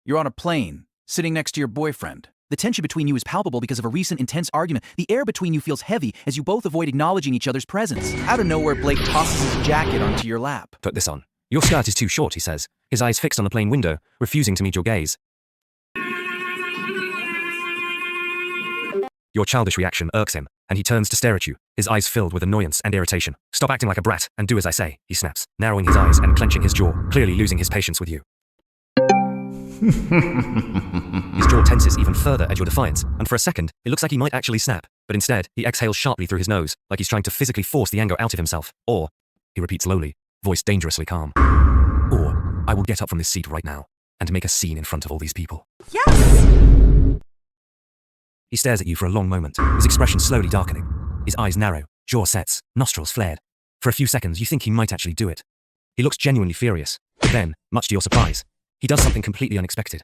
You're on a plane, sitting next to your boyfriend. The tension between you is palpable because of a recent intense argument. The air between you feels heavy as you both avoid acknowledging each other's presence. Out of nowhere, Blake tosses his jacket onto your lap. Put this on. Your skirt is too short, he says, his eyes fixed on the plane window, refusing to meet your gaze. Your childish reaction irks him, and he turns to stare at you, his eyes filled with annoyance and irritation. Stop acting like a brat, and do as I say, he snaps, narrowing his eyes and clenching his jaw, clearly losing his patience with you. His jaw tenses even further at your defiance, and for a second, it looks like he might actually snap, but instead, he exhales sharply through his nose, like he's trying to physically force the anger out of himself. Or, he repeats lowly, voice dangerously calm. Or, I will get up from this seat right now, and make a scene in front of all these people. Yes! He stares at you for a long moment, his expression slowly darkening. His eyes narrow, jaw sets, nostrils flared. For a few seconds, you think he might actually do it. He looks genuinely furious, but then, much to your surprise, he does something completely unexpected.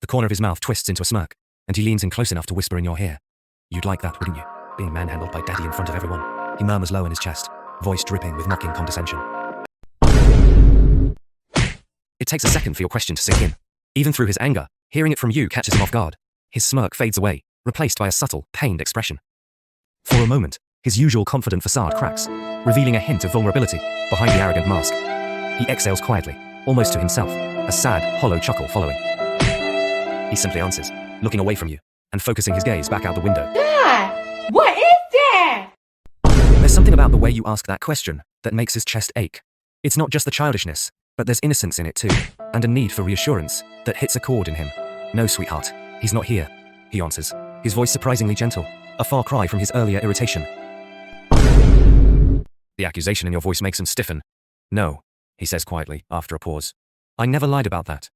The corner of his mouth twists into a smirk, and he leans in close enough to whisper in your ear. You'd like that, wouldn't you? Being manhandled by Daddy in front of everyone. He murmurs low in his chest, voice dripping with mocking condescension. It takes a second for your question to sink in. Even through his anger, hearing it from you catches him off guard. His smirk fades away, replaced by a subtle, pained expression. For a moment, his usual confident facade cracks, revealing a hint of vulnerability behind the arrogant mask. He exhales quietly, almost to himself, a sad, hollow chuckle following. He simply answers, looking away from you, and focusing his gaze back out the window. Dad, what is that? There's something about the way you ask that question that makes his chest ache. It's not just the childishness, but there's innocence in it too, and a need for reassurance that hits a chord in him. No, sweetheart, he's not here, he answers, his voice surprisingly gentle, a far cry from his earlier irritation. The accusation in your voice makes him stiffen. No, he says quietly, after a pause. I never lied about that.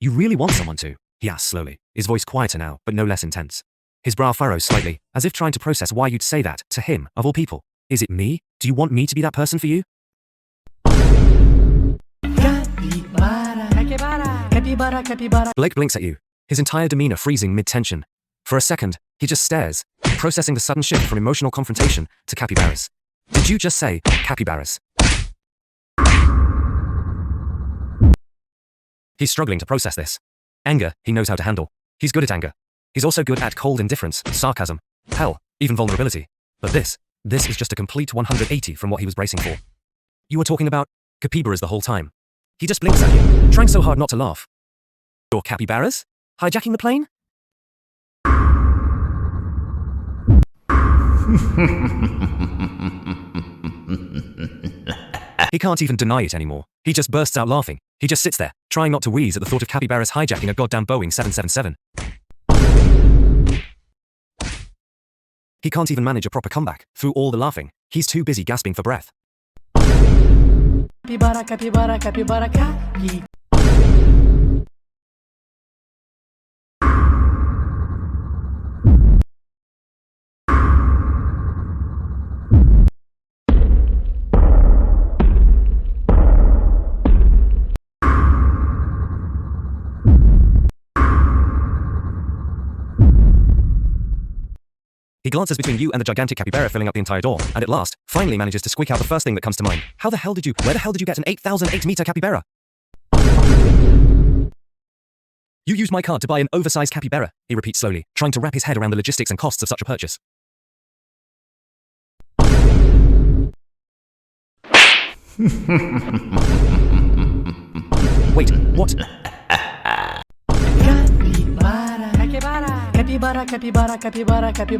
You really want someone to? He asks slowly, his voice quieter now, but no less intense. His brow furrows slightly, as if trying to process why you'd say that to him, of all people. Is it me? Do you want me to be that person for you? Blake blinks at you, his entire demeanor freezing mid-tension. For a second, he just stares, processing the sudden shift from emotional confrontation to capybaras. Did you just say, capybaras? He's struggling to process this. Anger, he knows how to handle. He's good at anger. He's also good at cold indifference, sarcasm, hell, even vulnerability. But this is just a complete 180 from what he was bracing for. You were talking about capybaras the whole time. He just blinks at you, trying so hard not to laugh. Your capybaras? Hijacking the plane? He can't even deny it anymore. He just bursts out laughing. He just sits there, trying not to wheeze at the thought of capybaras hijacking a goddamn Boeing 777. He can't even manage a proper comeback. Through all the laughing, he's too busy gasping for breath. Capybara, capybara, capybara, capi. He glances between you and the gigantic capybara filling up the entire door, and at last, finally manages to squeak out the first thing that comes to mind. Where the hell did you get an 8,008-meter capybara? You used my card to buy an oversized capybara, he repeats slowly, trying to wrap his head around the logistics and costs of such a purchase. Wait, what? Capybara, capybara, capybara, capybara, capybara.